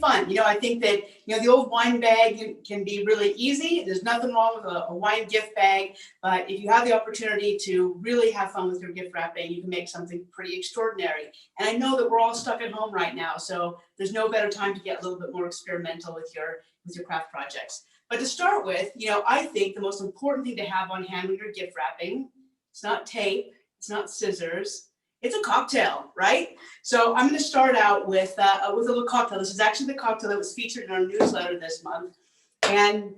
fun. You know, I think that, you know, the old wine bag can be really easy. There's nothing wrong with a wine gift bag, but if you have the opportunity to really have fun with your gift wrapping, you can make something pretty extraordinary. And I know that we're all stuck at home right now, so there's no better time to get a little bit more experimental with your craft projects. But to start with, you know, I think the most important thing to have on hand when you're gift wrapping, it's not tape, it's not scissors, it's a cocktail, right? So I'm going to start out with a little cocktail. This is actually the cocktail that was featured in our newsletter this month. And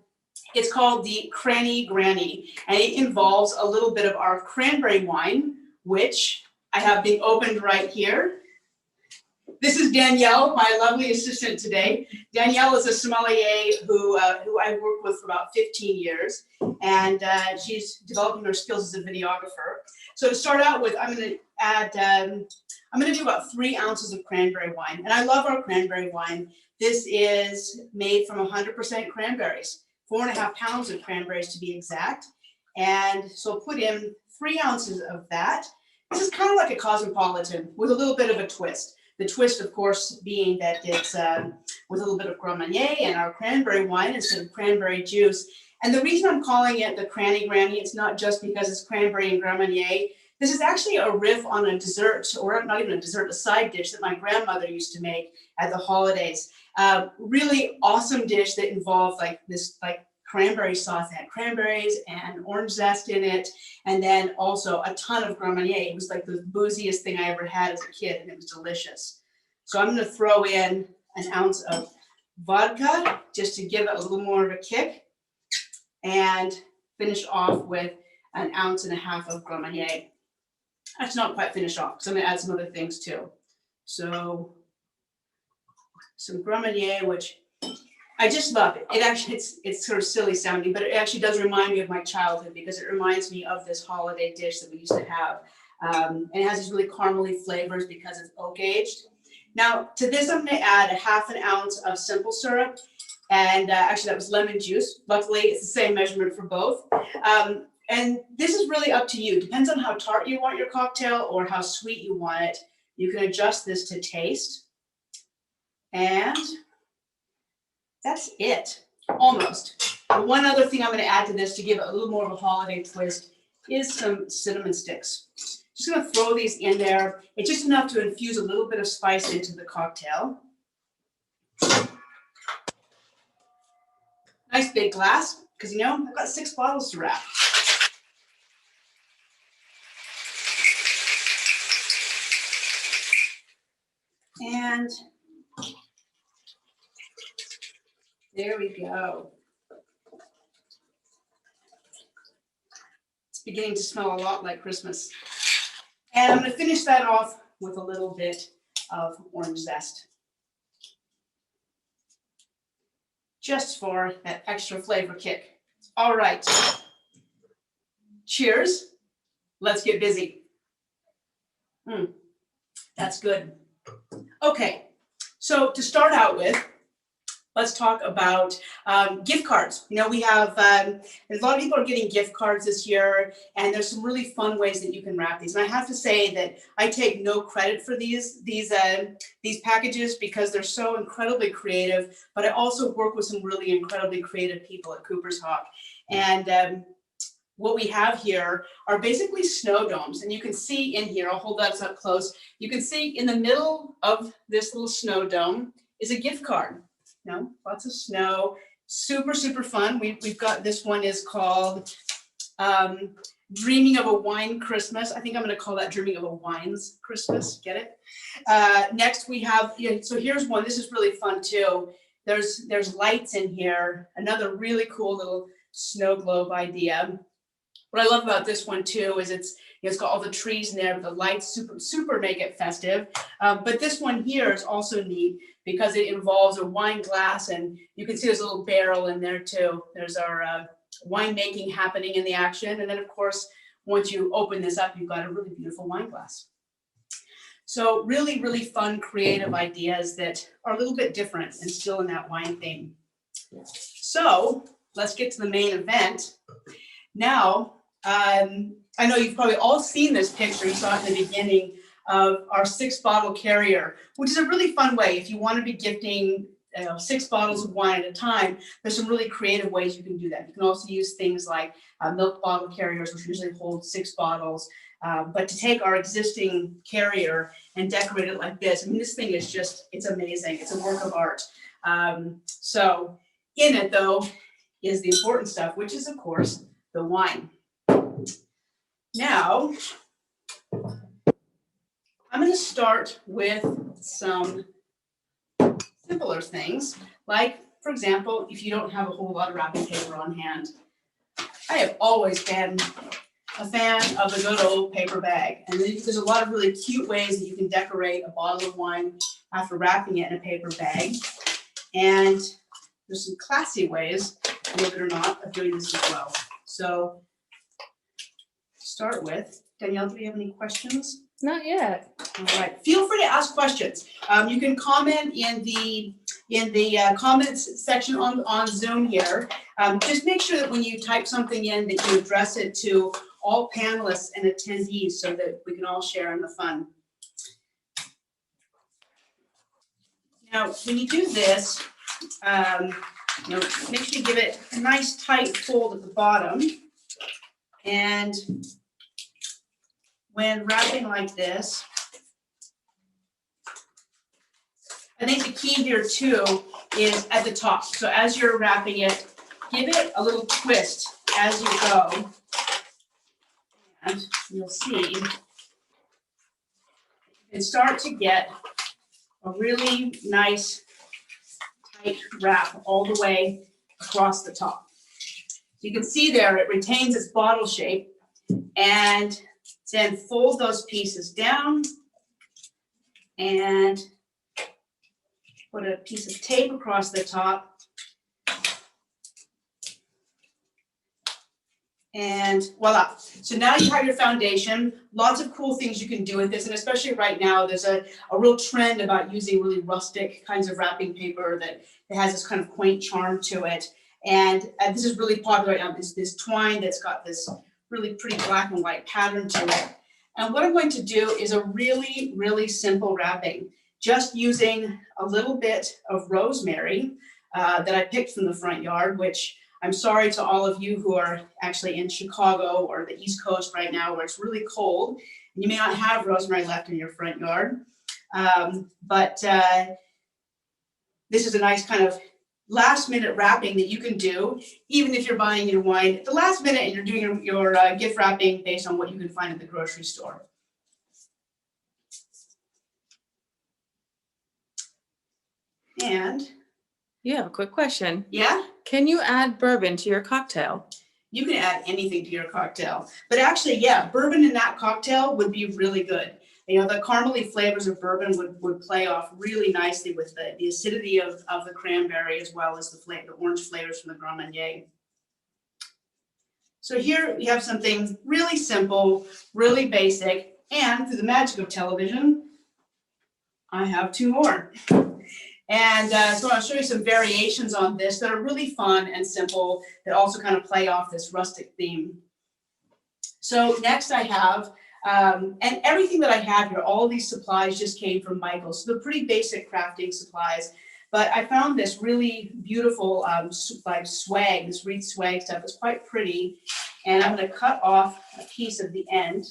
it's called the Cranny Granny. And it involves a little bit of our cranberry wine, which I have being opened right here. This is Danielle, my lovely assistant today. Danielle is a sommelier who I've worked with for about 15 years. And she's developing her skills as a videographer. So to start out with, I'm going to add, I'm going to do about 3 ounces of cranberry wine. And I love our cranberry wine. This is made from 100% cranberries, 4.5 pounds of cranberries to be exact. And so put in 3 ounces of that. This is kind of like a cosmopolitan with a little bit of a twist. The twist, of course, being that it's with a little bit of Grand Marnier and our cranberry wine instead of cranberry juice. And the reason I'm calling it the Cranny Granny, it's not just because it's cranberry and Grand Marnier. This is actually a riff on a dessert, or not even a dessert, a side dish that my grandmother used to make at the holidays. Really awesome dish that involved like cranberry sauce. It had cranberries and orange zest in it, and then also a ton of Grand Marnier. It was like the booziest thing I ever had as a kid, and it was delicious. So I'm going to throw in an ounce of vodka just to give it a little more of a kick, and finish off with 1.5 ounces of Grand Marnier. That's not quite finished off, because I'm going to add some other things too. So some Grand Marnier, which I just love it. It actually, it's sort of silly sounding, but it actually does remind me of my childhood, because it reminds me of this holiday dish that we used to have. And it has these really caramely flavors because it's oak aged. Now to this, I'm going to add 1/2 ounce of simple syrup. And actually that was lemon juice. Luckily, it's the same measurement for both. And this is really up to you. Depends on how tart you want your cocktail or how sweet you want it. You can adjust this to taste. And that's it, almost. One other thing I'm going to add to this to give it a little more of a holiday twist is some cinnamon sticks. Just going to throw these in there. It's just enough to infuse a little bit of spice into the cocktail. Nice big glass, because you know, I've got 6 bottles to wrap. And there we go. It's beginning to smell a lot like Christmas. And I'm going to finish that off with a little bit of orange zest, just for that extra flavor kick. All right. Cheers. Let's get busy. That's good. Okay, so to start out with, let's talk about gift cards. You know, we have, a lot of people are getting gift cards this year, and there's some really fun ways that you can wrap these. And I have to say that I take no credit for these packages, because they're so incredibly creative, but I also work with some really incredibly creative people at Cooper's Hawk. And what we have here are basically snow domes, and you can see in here, I'll hold that up close. You can see in the middle of this little snow dome is a gift card. You know, lots of snow, super, super fun. We've got, this one is called Dreaming of a Wine Christmas. I think I'm going to call that Dreaming of a Wines Christmas. Get it? Next we have, so here's one. This is really fun too. There's lights in here. Another really cool little snow globe idea. What I love about this one too is it's got all the trees in there, but the lights super make it festive. But this one here is also neat because it involves a wine glass, and you can see there's a little barrel in there too. There's our wine making happening in the action. And then of course, once you open this up, you've got a really beautiful wine glass. So really, really fun, creative ideas that are a little bit different and still in that wine theme. So let's get to the main event. Now, I know you've probably all seen this picture you saw at the beginning of our 6-bottle carrier, which is a really fun way if you want to be gifting 6 bottles of wine at a time, there's some really creative ways you can do that. You can also use things like milk bottle carriers, which usually hold 6 bottles. But to take our existing carrier and decorate it like this, I mean, this thing is just, it's amazing. It's a work of art. So in it, though, is the important stuff, which is, of course, the wine. Now, I'm going to start with some simpler things, like, for example, if you don't have a whole lot of wrapping paper on hand. I have always been a fan of the good old paper bag, and there's a lot of really cute ways that you can decorate a bottle of wine after wrapping it in a paper bag, and there's some classy ways, believe it or not, of doing this as well. So, to start with, Danielle, do you have any questions? Not yet. All right. Feel free to ask questions. You can comment in the comments section on Zoom here. Just make sure that when you type something in that you address it to all panelists and attendees so that we can all share in the fun. Now, when you do this, make sure you give it a nice tight fold at the bottom. And when wrapping like this, I think the key here too is at the top. So as you're wrapping it, give it a little twist as you go. And you'll see you can start to get a really nice tight wrap all the way across the top. So you can see there it retains its bottle shape, and then fold those pieces down and put a piece of tape across the top. And voila. So now you have your foundation. Lots of cool things you can do with this. And especially right now, there's a real trend about using really rustic kinds of wrapping paper that has this kind of quaint charm to it. And this is really popular right now, this twine that's got this really pretty black and white pattern to it. And what I'm going to do is a really, really simple wrapping, just using a little bit of rosemary that I picked from the front yard, which I'm sorry to all of you who are actually in Chicago or the East Coast right now where it's really cold. You may not have rosemary left in your front yard, but this is a nice kind of last minute wrapping that you can do, even if you're buying your wine at the last minute and you're doing your gift wrapping based on what you can find at the grocery store. And You have a quick question. yeah, Can you add bourbon to your cocktail? you can add anything to your cocktail, but actually, yeah, bourbon in that cocktail would be really good. You know, the caramely flavors of bourbon would play off really nicely with the acidity of the cranberry as well as the orange flavors from the Grand Marnier. So here we have something really simple, really basic, and through the magic of television, I have 2 more. And so I'll show you some variations on this that are really fun and simple that also kind of play off this rustic theme. So next I have, and everything that I have here, all of these supplies just came from Michael's. So they're pretty basic crafting supplies, but I found this really beautiful like swag, this wreath swag stuff. It's quite pretty. And I'm going to cut off a piece of the end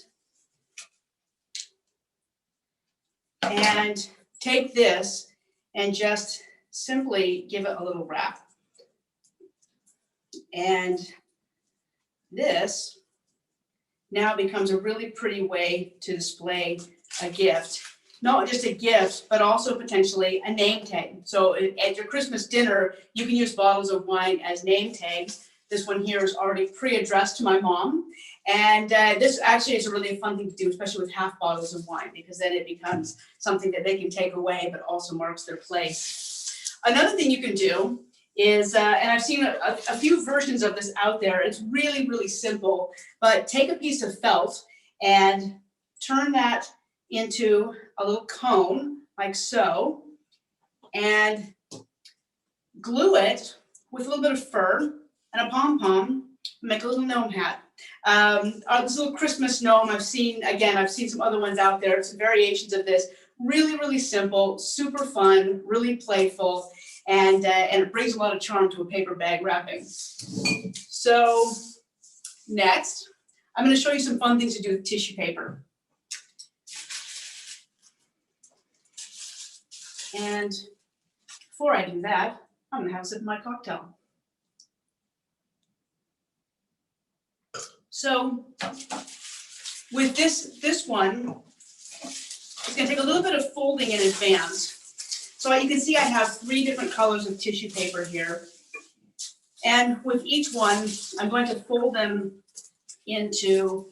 and take this and just simply give it a little wrap. And this now becomes a really pretty way to display a gift. Not just a gift, but also potentially a name tag. So at your Christmas dinner, you can use bottles of wine as name tags. This one here is already pre-addressed to my mom. And this actually is a really fun thing to do, especially with half bottles of wine, because then it becomes something that they can take away, but also marks their place. Another thing you can do is, and I've seen a few versions of this out there, it's really, really simple, but take a piece of felt and turn that into a little cone, like so, and glue it with a little bit of fur and a pom-pom, make a little gnome hat. This little Christmas gnome, I've seen some other ones out there. It's variations of this. Really, really simple, super fun, really playful. and it brings a lot of charm to a paper bag wrapping. So next, I'm going to show you some fun things to do with tissue paper. And before I do that, I'm going to have a sip of my cocktail. So with this one, it's going to take a little bit of folding in advance. So you can see I have 3 different colors of tissue paper here. And with each one, I'm going to fold them into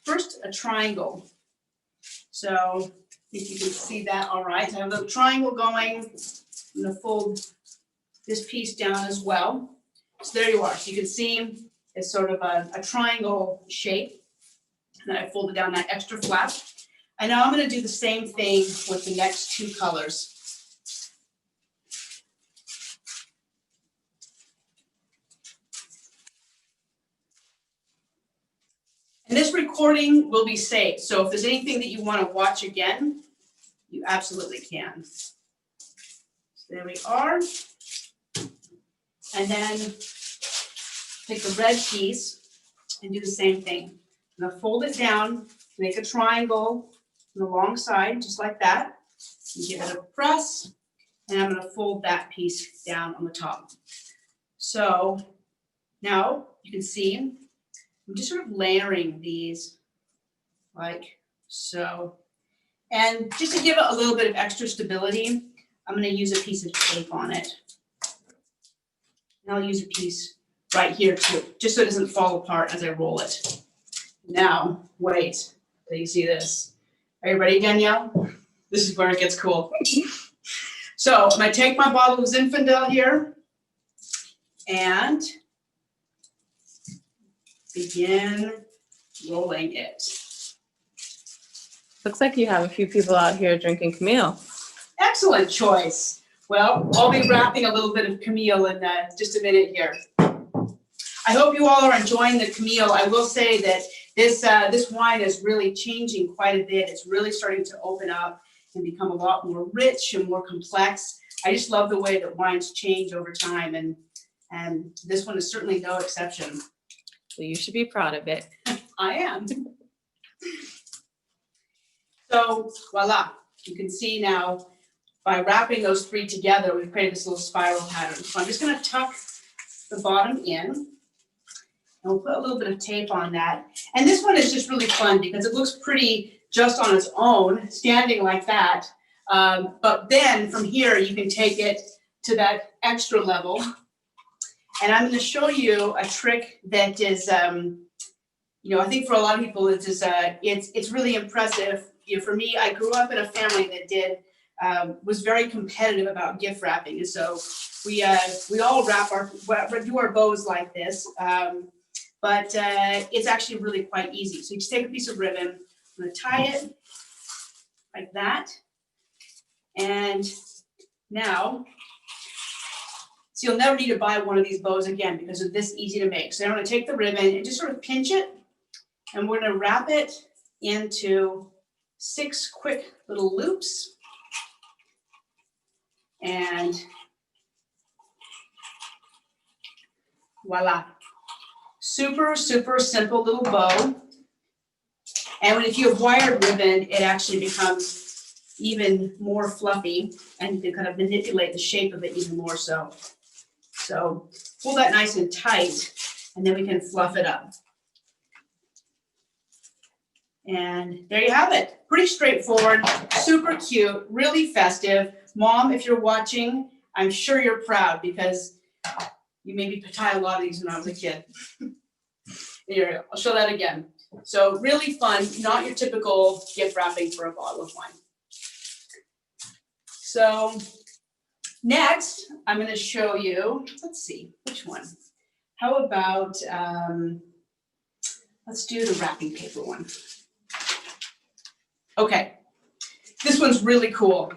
first a triangle. So if you can see that, all right. I have a little triangle going. I'm going to fold this piece down as well. So there you are. So you can see it's sort of a triangle shape. And then I fold it down that extra flap. And now I'm going to do the same thing with the next 2 colors. And this recording will be saved. So if there's anything that you want to watch again, you absolutely can. So there we are. And then take the red piece and do the same thing. I'm going to fold it down, make a triangle on the long side, just like that. And give it a press, and I'm going to fold that piece down on the top. So now you can see I'm just sort of layering these like so. And just to give it a little bit of extra stability, I'm going to use a piece of tape on it. And I'll use a piece right here too, just so it doesn't fall apart as I roll it. Now, wait till you see this. Are you ready, Danielle? This is where it gets cool. So I'm going to take my bottle of Zinfandel here and begin rolling it. Looks like you have a few people out here drinking Camille. Excellent choice. Well, I'll be wrapping a little bit of Camille in just a minute here. I hope you all are enjoying the Camille. I will say that this wine is really changing quite a bit. It's really starting to open up and become a lot more rich and more complex. I just love the way that wines change over time, and this one is certainly no exception. Well, you should be proud of it. I am. So voila, you can see now by wrapping those 3 together, we've created this little spiral pattern. So I'm just going to tuck the bottom in, and we'll put a little bit of tape on that. And this one is just really fun because it looks pretty just on its own, standing like that. But then from here, you can take it to that extra level. And I'm going to show you a trick that is, I think for a lot of people, it's really impressive. For me, I grew up in a family that was very competitive about gift wrapping, and so we all do our bows like this. But it's actually really quite easy. So you just take a piece of ribbon, I'm going to tie it like that, and now. So you'll never need to buy one of these bows again because it's this easy to make. So I'm going to take the ribbon and just sort of pinch it, and we're going to wrap it into 6 quick little loops. And voila. Super, super simple little bow. And if you have wired ribbon, it actually becomes even more fluffy, and you can kind of manipulate the shape of it even more so. So pull that nice and tight, and then we can fluff it up. And there you have it. Pretty straightforward, super cute, really festive. Mom, if you're watching, I'm sure you're proud because you made me tie a lot of these when I was a kid. Here, I'll show that again. So really fun, not your typical gift wrapping for a bottle of wine. So next, I'm going to show you, let's see, which one? How about, let's do the wrapping paper one. Okay, this one's really cool.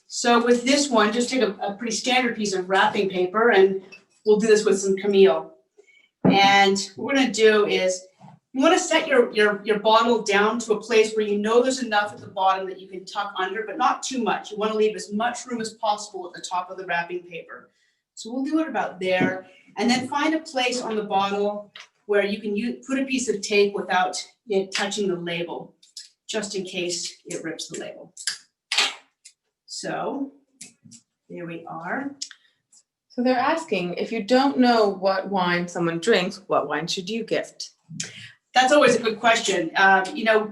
So with this one, just take a pretty standard piece of wrapping paper, and we'll do this with some Camille. And what we're going to do is You want to set your bottle down to a place where you know there's enough at the bottom that you can tuck under, but not too much. You want to leave as much room as possible at the top of the wrapping paper. So we'll do it about there. And then find a place on the bottle where you can put a piece of tape without it touching the label, just in case it rips the label. So there we are. So they're asking, if you don't know what wine someone drinks, what wine should you gift? That's always a good question.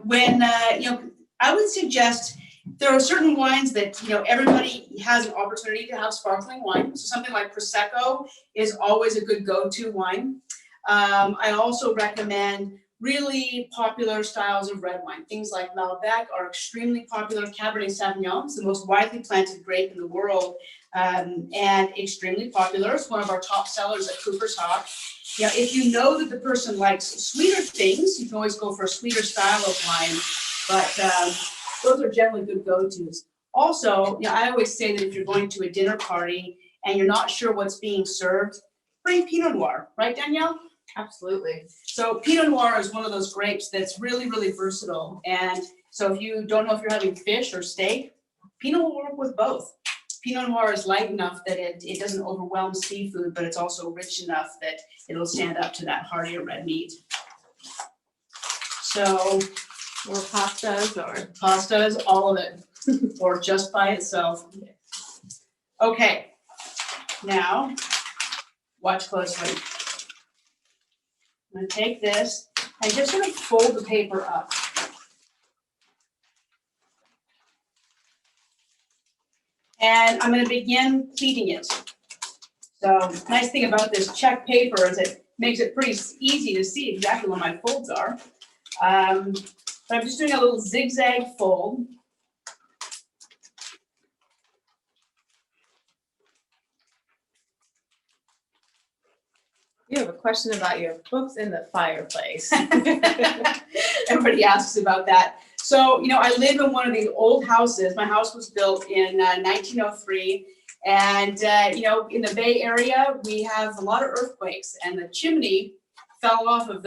When I would suggest there are certain wines that everybody has an opportunity to have sparkling wine. So something like Prosecco is always a good go-to wine. I also recommend really popular styles of red wine. Things like Malbec are extremely popular. Cabernet Sauvignon is the most widely planted grape in the world, and extremely popular. It's one of our top sellers at Cooper's Hawk. If you know that the person likes sweeter things, you can always go for a sweeter style of wine, but those are generally good go-tos. Also, I always say that if you're going to a dinner party and you're not sure what's being served, bring Pinot Noir, right, Danielle? Absolutely. So Pinot Noir is one of those grapes that's really, really versatile. And so if you don't know if you're having fish or steak, Pinot will work with both. Pinot Noir is light enough that it doesn't overwhelm seafood, but it's also rich enough that it'll stand up to that heartier red meat. So, Or pastas, or pastas, all of it, or just by itself. Okay, now watch closely. I'm going to take this and just sort of fold the paper up. And I'm going to begin pleating it. So nice thing about this check paper is it makes it pretty easy to see exactly where my folds are. But I'm just doing a little zigzag fold. you have a question about your books in the fireplace. Everybody asks about that. So, I live in one of these old houses. My house was built in 1903. And, in the Bay Area, we have a lot of earthquakes, and the chimney fell off of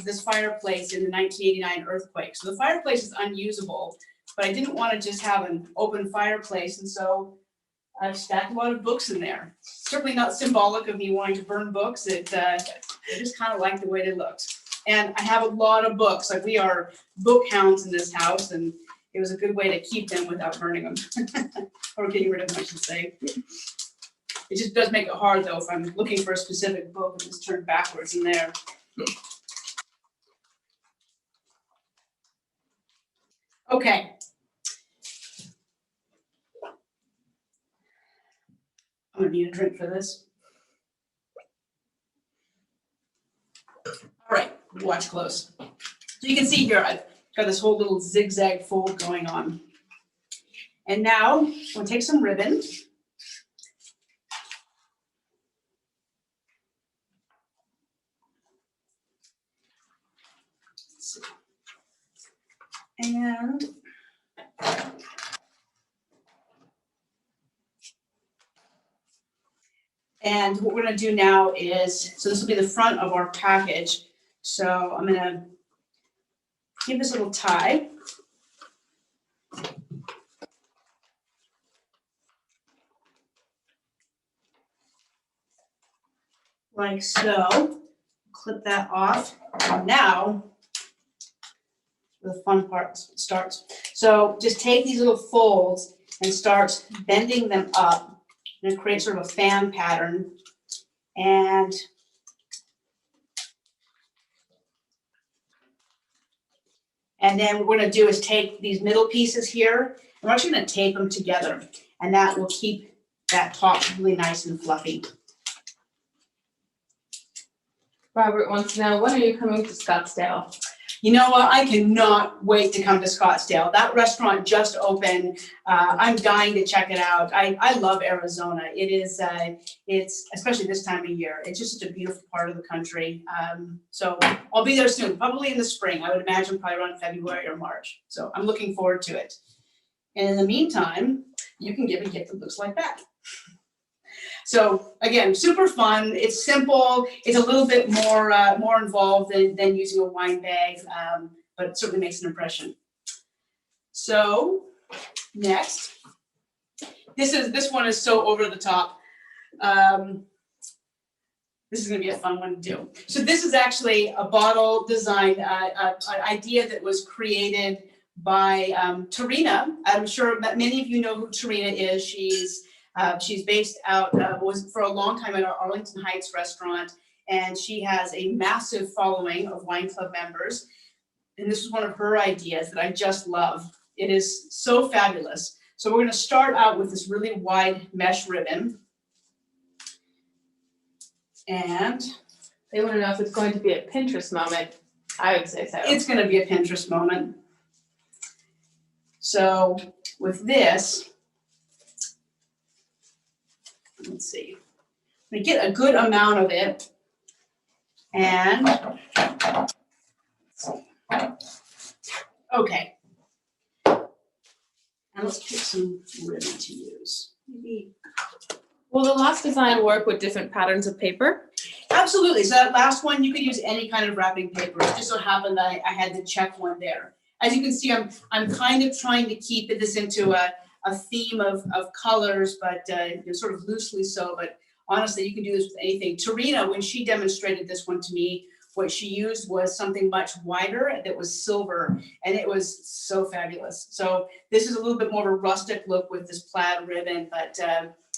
this fireplace in the 1989 earthquake. So the fireplace is unusable, but I didn't want to just have an open fireplace. And so I've stacked a lot of books in there. Certainly not symbolic of me wanting to burn books. I just kind of like the way they looked. And I have a lot of books. Like, we are book hounds in this house, and it was a good way to keep them without burning them. Or getting rid of them, I should say. It just does make it hard, though, if I'm looking for a specific book and just turn backwards in there. Okay. I'm gonna need a drink for this. All right, watch close. So you can see here, I've got this whole little zigzag fold going on. And now I'm gonna take some ribbon. And what we're going to do now is, so this will be the front of our package. So I'm going to give this a little tie. Like so. Clip that off. And now the fun part starts. So just take these little folds and start bending them up. And create sort of a fan pattern. And then what we're going to do is take these middle pieces here, and we're actually going to tape them together, and that will keep that top really nice and fluffy. Robert wants to know, when are you coming to Scottsdale? You know what? I cannot wait to come to Scottsdale. That restaurant just opened. I'm dying to check it out. I love Arizona. It is, it's especially this time of year. It's just such a beautiful part of the country. So I'll be there soon, probably in the spring. I would imagine probably around February or March. So I'm looking forward to it. And in the meantime, you can give a gift that looks like that. So again, super fun. It's simple. It's a little bit more more involved than using a wine bag, but it certainly makes an impression. So next, this one is so over the top. This is going to be a fun one to do. So this is actually a bottle design, an idea that was created by Tarina. I'm sure that many of you know who Tarina is. She's based out, was for a long time at our Arlington Heights restaurant, and she has a massive following of wine club members. And this is one of her ideas that I just love. It is so fabulous. So we're going to start out with this really wide mesh ribbon. And They want to know if it's going to be a Pinterest moment. I would say so. it's going to be a Pinterest moment. So with this, let's see, we get a good amount of it. And okay. And let's pick some ribbon to use. Maybe. Will the last design work with different patterns of paper? Absolutely. So that last one, you could use any kind of wrapping paper. It just so happened that I had the check one there. As you can see, I'm kind of trying to keep this into a theme of colors, but sort of loosely so. But honestly, you can do this with anything. Tarina, when she demonstrated this one to me, what she used was something much wider that was silver, and it was so fabulous. So this is a little bit more of a rustic look with this plaid ribbon, but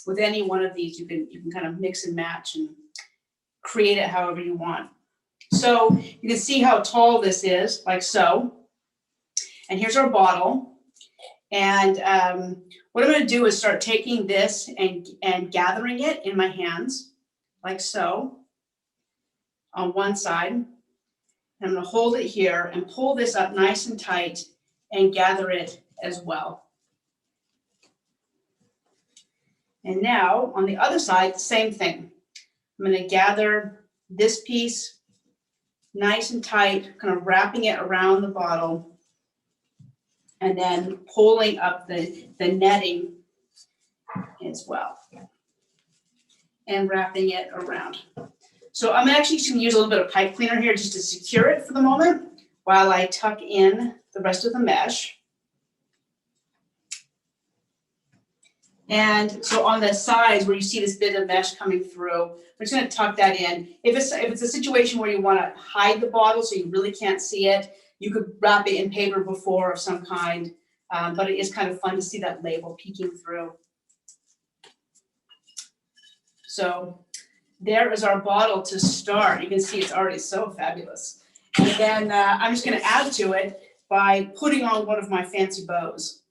with any one of these, you can kind of mix and match and create it however you want. So you can see how tall this is, like so. And here's our bottle. And what I'm going to do is start taking this and gathering it in my hands, like so, on one side. And I'm going to hold it here and pull this up nice and tight and gather it as well. And now on the other side, same thing. I'm going to gather this piece nice and tight, kind of wrapping it around the bottle, and then pulling up the netting as well, and wrapping it around. So I'm actually just going to use a little bit of pipe cleaner here just to secure it for the moment while I tuck in the rest of the mesh. And so on the sides where you see this bit of mesh coming through, I'm just going to tuck that in. If it's a situation where you want to hide the bottle so you really can't see it, you could wrap it in paper before of some kind, but it is kind of fun to see that label peeking through. So there is our bottle to start. You can see it's already so fabulous. And then I'm just going to add to it by putting on one of my fancy bows.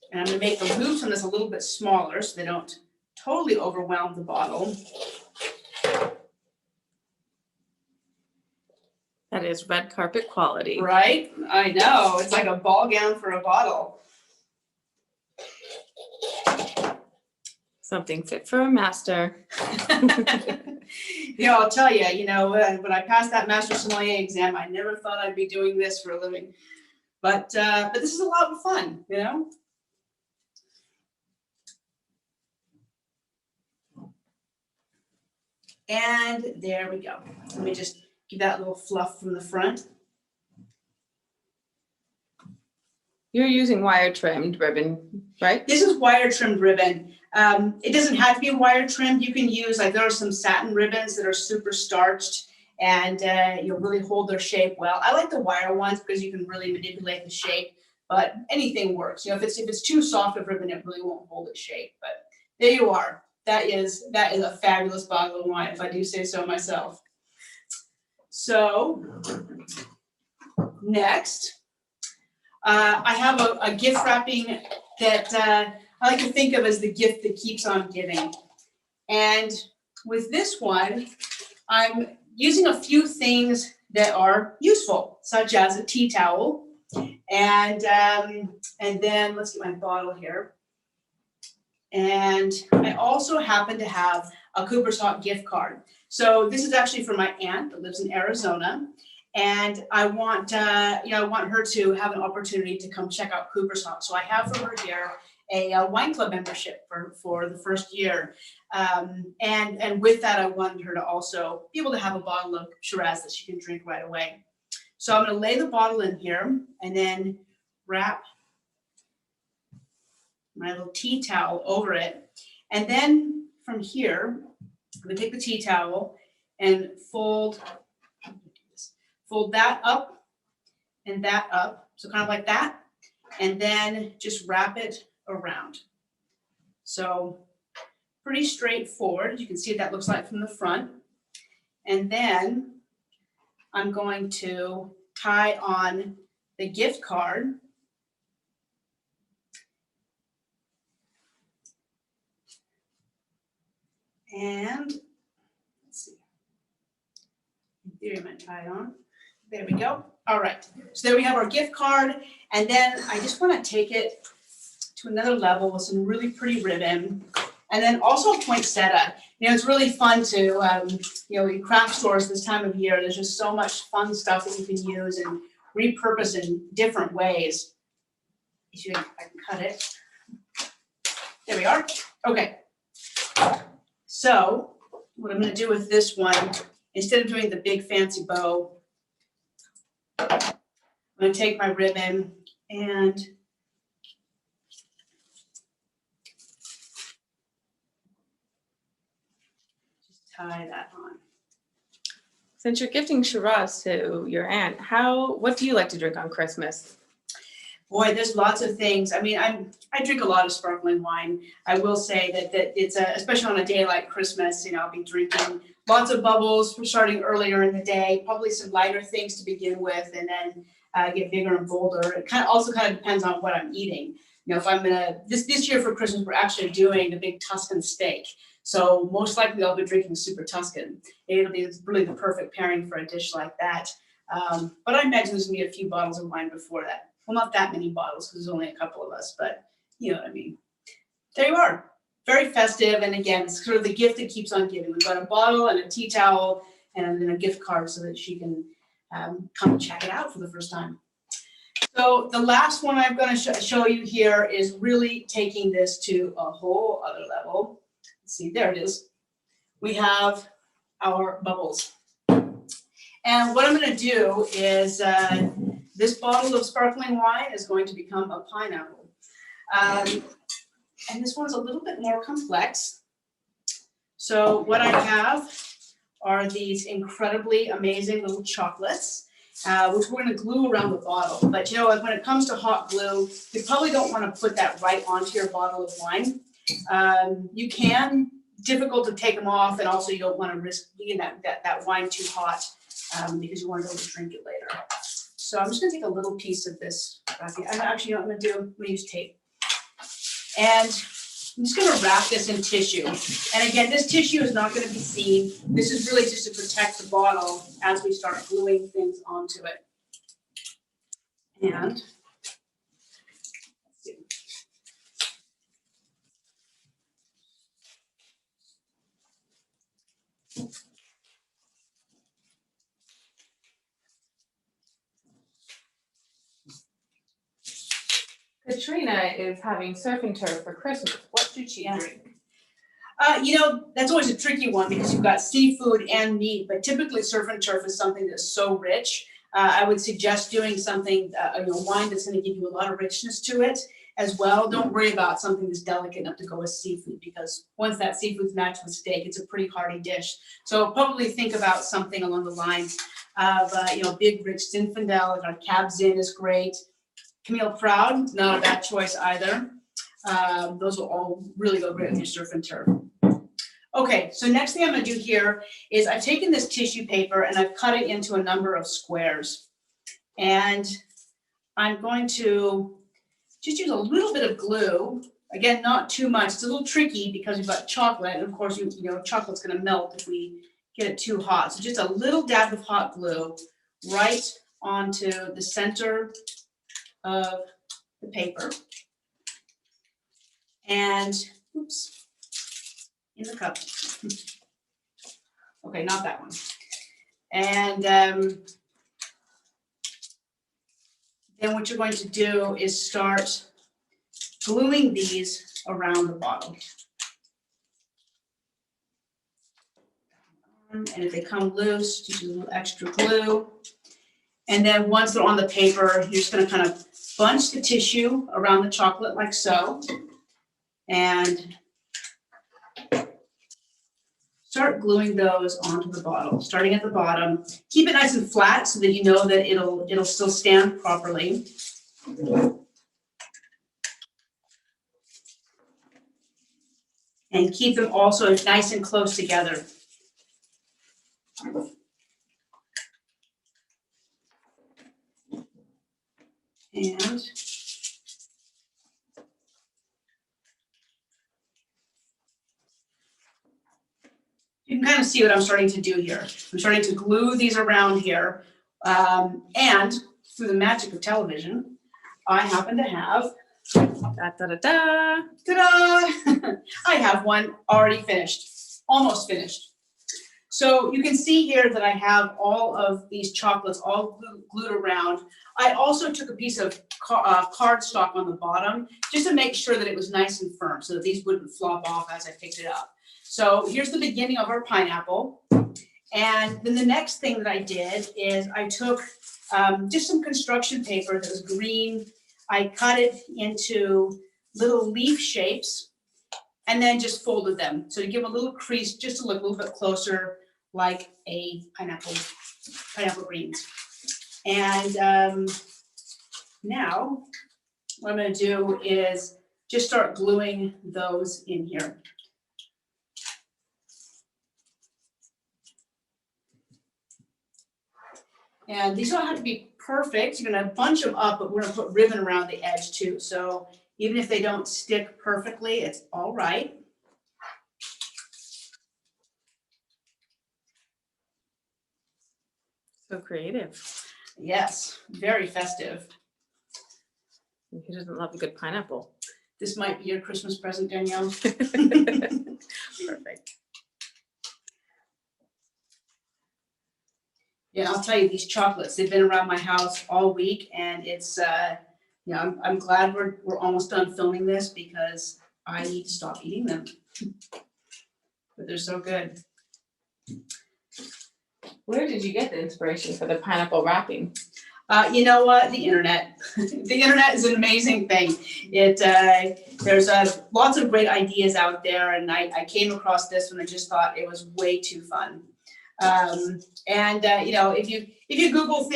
And I'm going to make the loops on this a little bit smaller so they don't totally overwhelm the bottle. That is red carpet quality. Right? I know. It's like a ball gown for a bottle. Something fit for a master. I'll tell you, when I passed that Master Sommelier exam, I never thought I'd be doing this for a living. But this is a lot of fun, And there we go. Let me just give that little fluff from the front. You're using wire trimmed ribbon, right? This is wire trimmed ribbon. It doesn't have to be wire trimmed. You can use, there are some satin ribbons that are super starched and you'll really hold their shape well. I like the wire ones because you can really manipulate the shape, but anything works. If it's too soft of ribbon, it really won't hold its shape. But there you are. That is a fabulous bottle of wine, if I do say so myself. So next, I have a gift wrapping that I like to think of as the gift that keeps on giving. And with this one, I'm using a few things that are useful, such as a tea towel. And then let's get my bottle here. And I also happen to have a Cooper's Hawk gift card. So this is actually for my aunt that lives in Arizona. And I want her to have an opportunity to come check out Cooper's Hawk. So I have for her here, a wine club membership for the first year. And with that, I wanted her to also be able to have a bottle of Shiraz that she can drink right away. So I'm going to lay the bottle in here and then wrap my little tea towel over it. And then from here, I'm going to take the tea towel and fold that up and that up. So kind of like that. And then just wrap it around. So pretty straightforward. As you can see what that looks like from the front. And then I'm going to tie on the gift card. And let's see. In theory, I might tie it on. There we go. All right. So there we have our gift card. And then I just want to take it to another level with some really pretty ribbon. And then also a poinsettia. You know, it's really fun to, you know, in craft stores this time of year, there's just so much fun stuff that you can use and repurpose in different ways. If I can cut it. There we are. Okay. So what I'm going to do with this one, instead of doing the big fancy bow, I'm going to take my ribbon and just tie that on. Since you're gifting Shiraz to your aunt, what do you like to drink on Christmas? Boy, there's lots of things. I mean, I drink a lot of sparkling wine. I will say that it's especially on a day like Christmas, you know, I'll be drinking lots of bubbles for starting earlier in the day, probably some lighter things to begin with, and then get bigger and bolder. It also depends on what I'm eating. You know, if I'm this year for Christmas, we're actually doing the big Tuscan steak. So most likely I'll be drinking Super Tuscan. It'll be really the perfect pairing for a dish like that. But I imagine there's gonna be a few bottles of wine before that. Well, not that many bottles because there's only a couple of us, but you know what I mean. There you are. Very festive. And again, it's sort of the gift that keeps on giving. We've got a bottle and a tea towel and then a gift card so that she can come and check it out for the first time. So the last one I'm going to show you here is really taking this to a whole other level. Let's see, there it is. We have our bubbles. And what I'm going to do is this bottle of sparkling wine is going to become a pineapple. And this one's a little bit more complex. So what I have are these incredibly amazing little chocolates, which we're going to glue around the bottle. But you know, when it comes to hot glue, you probably don't want to put that right onto your bottle of wine. You can, difficult to take them off, and also you don't want to risk getting that wine too hot because you want to be able to drink it later. So I'm just going to take a little piece of this. Actually, you know what I'm going to use tape. And I'm just going to wrap this in tissue. And again, this tissue is not going to be seen. This is really just to protect the bottle as we start gluing things onto it. And let's see. Katrina is having surf and turf for Christmas. What should she drink? You know, that's always a tricky one because you've got seafood and meat, but typically surf and turf is something that's so rich. I would suggest doing something, wine that's going to give you a lot of richness to it as well. Don't worry about something that's delicate enough to go with seafood because once that seafood's matched with steak, it's a pretty hearty dish. So probably think about something along the lines of, big rich Zinfandel, like our Cab Zin is great. Camille Proud, not a bad choice either. Those will all really go great with your surf and turf. Okay, so next thing I'm going to do here is I've taken this tissue paper and I've cut it into a number of squares. And I'm going to just use a little bit of glue. Again, not too much. It's a little tricky because we've got chocolate. And of course, chocolate's going to melt if we get it too hot. So just a little dab of hot glue right onto the center of the paper. And, oops. In the cup. Okay, not that one. And then what you're going to do is start gluing these around the bottle. And if they come loose, just use a little extra glue. And then once they're on the paper, you're just going to kind of bunch the tissue around the chocolate like so. And start gluing those onto the bottle, starting at the bottom. Keep it nice and flat so that you know that it'll still stand properly. And keep them also nice and close together. And you can kind of see what I'm starting to do here. I'm starting to glue these around here. And through the magic of television, I happen to have, Ta-da! ta-da! I have one already finished, almost finished. So you can see here that I have all of these chocolates all glued around. I also took a piece of cardstock on the bottom just to make sure that it was nice and firm so that these wouldn't flop off as I picked it up. So here's the beginning of our pineapple. And then the next thing that I did is I took just some construction paper that was green. I cut it into little leaf shapes and then just folded them. So to give a little crease, just to look a little bit closer like a pineapple greens. And now what I'm going to do is just start gluing those in here. And these don't have to be perfect. You're going to bunch them up, but we're going to put ribbon around the edge too. So even if they don't stick perfectly, it's all right. So creative. Yes, very festive. Who doesn't love a good pineapple? This might be your Christmas present, Danielle. Perfect. Yeah, I'll tell you, these chocolates, they've been around my house all week, and it's, you know, I'm glad we're almost done filming this because I need to stop eating them. But they're so good. Where did you get the inspiration for the pineapple wrapping? You know what? The internet. The internet is an amazing thing. There's lots of great ideas out there, and I came across this one and just thought it was way too fun. You know, if you Google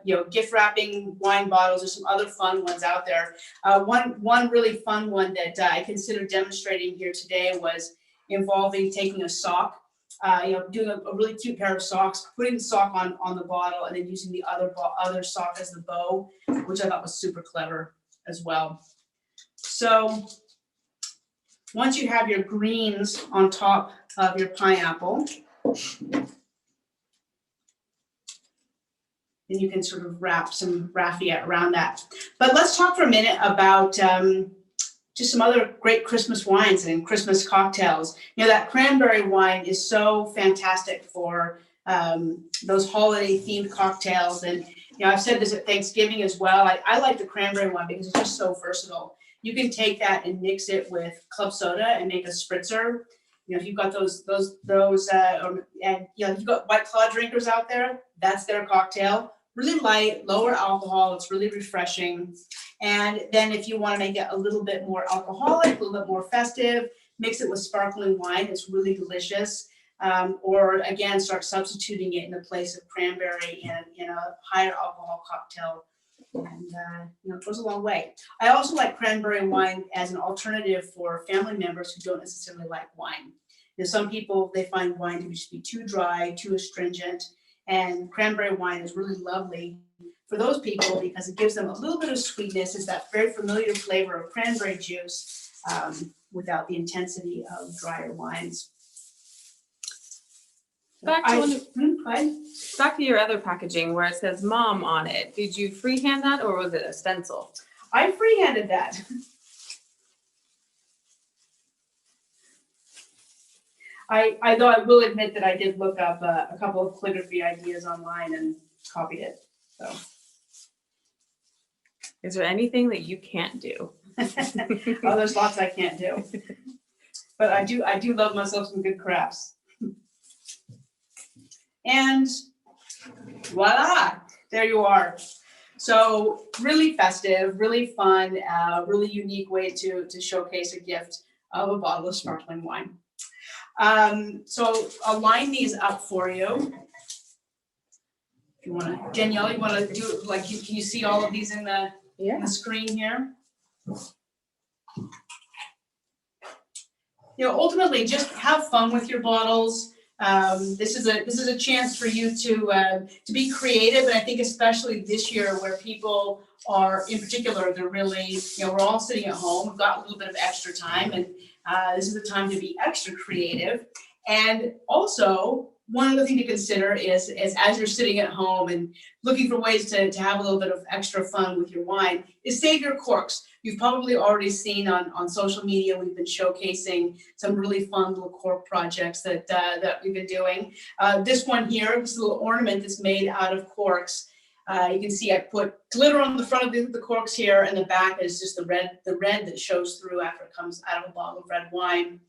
you know, gift wrapping wine bottles, there's some other fun ones out there. One really fun one that I considered demonstrating here today was involving taking a sock. You know, doing a really cute pair of socks, putting the sock on the bottle, and then using the other sock as the bow, which I thought was super clever as well. So once you have your greens on top of your pineapple, then you can sort of wrap some raffia around that. But let's talk for a minute about just some other great Christmas wines and Christmas cocktails. You know, that cranberry wine is so fantastic for those holiday themed cocktails. And, you know, I've said this at Thanksgiving as well. I like the cranberry one because it's just so versatile. You can take that and mix it with club soda and make a spritzer. You know, if you've got and you know, you've got White Claw drinkers out there, that's their cocktail. Really light, lower alcohol. It's really refreshing. And then if you want to make it a little bit more alcoholic, a little bit more festive, mix it with sparkling wine. It's really delicious. Or again, start substituting it in the place of cranberry in a higher alcohol cocktail. And you know, it goes a long way. I also like cranberry wine as an alternative for family members who don't necessarily like wine. You know, some people, they find wine to just be too dry, too astringent, and cranberry wine is really lovely for those people because it gives them a little bit of sweetness. It's that very familiar flavor of cranberry juice without the intensity of drier wines. Back to your other packaging where it says "Mom" on it. Did you freehand that, or was it a stencil? I freehanded that. Though I will admit that I did look up a couple of calligraphy ideas online and copied it. So Is there anything that you can't do? Oh, there's lots I can't do. But I do love myself some good crafts. And voila, there you are. So really festive, really fun, really unique way to showcase a gift of a bottle of sparkling wine. So I'll line these up for you. If you want to, Danielle, you want to do like, can you see all of these in the screen here? You know, ultimately, just have fun with your bottles. This is a chance for you to be creative, and I think especially this year where people are, in particular, they're really, you know, we're all sitting at home. We've got a little bit of extra time, and this is the time to be extra creative. And also, one other thing to consider is as you're sitting at home and looking for ways to have a little bit of extra fun with your wine, is save your corks. You've probably already seen on social media, we've been showcasing some really fun little cork projects that we've been doing. This one here, this little ornament that's made out of corks. You can see I put glitter on the front of the corks here, and the back is just the red that shows through after it comes out of a bottle of red wine.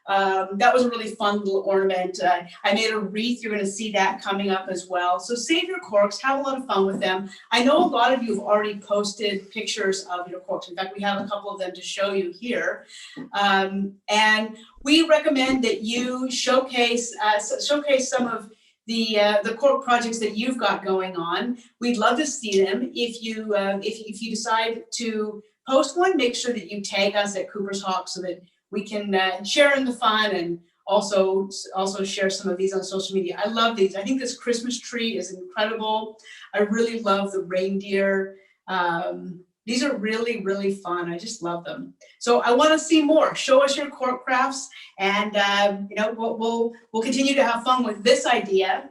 That was a really fun little ornament. I made a wreath. You're going to see that coming up as well. So save your corks, have a lot of fun with them. I know a lot of you have already posted pictures of your corks. In fact, we have a couple of them to show you here. And we recommend that you showcase some of the cork projects that you've got going on. We'd love to see them. If you decide to post one, make sure that you tag us at Cooper's Hawk so that we can share in the fun and also share some of these on social media. I love these. I think this Christmas tree is incredible. I really love the reindeer. These are really, really fun. I just love them. So I want to see more. Show us your cork crafts, and you know, we'll continue to have fun with this idea.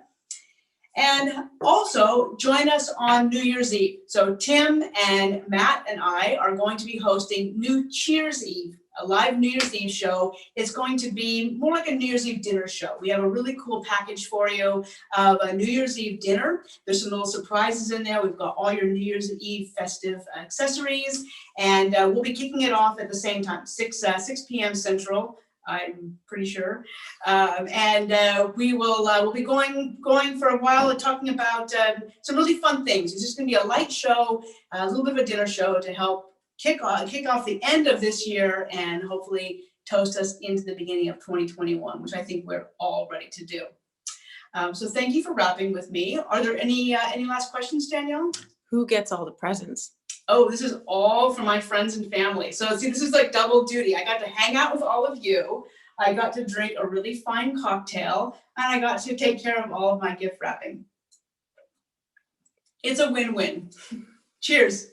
And also join us on New Year's Eve. So Tim and Matt and I are going to be hosting New Cheers Eve, a live New Year's Eve show. It's going to be more like a New Year's Eve dinner show. We have a really cool package for you of a New Year's Eve dinner. There's some little surprises in there. We've got all your New Year's Eve festive accessories, and we'll be kicking it off at the same time, 6 p.m. Central. I'm pretty sure, and we'll be going for a while and talking about some really fun things. It's just going to be a light show, a little bit of a dinner show to help kick off the end of this year and hopefully toast us into the beginning of 2021, which I think we're all ready to do. So thank you for rapping with me. Are there any last questions, Danielle? Who gets all the presents? Oh, this is all for my friends and family. So see, this is like double duty. I got to hang out with all of you. I got to drink a really fine cocktail, and I got to take care of all of my gift wrapping. It's a win-win. Cheers.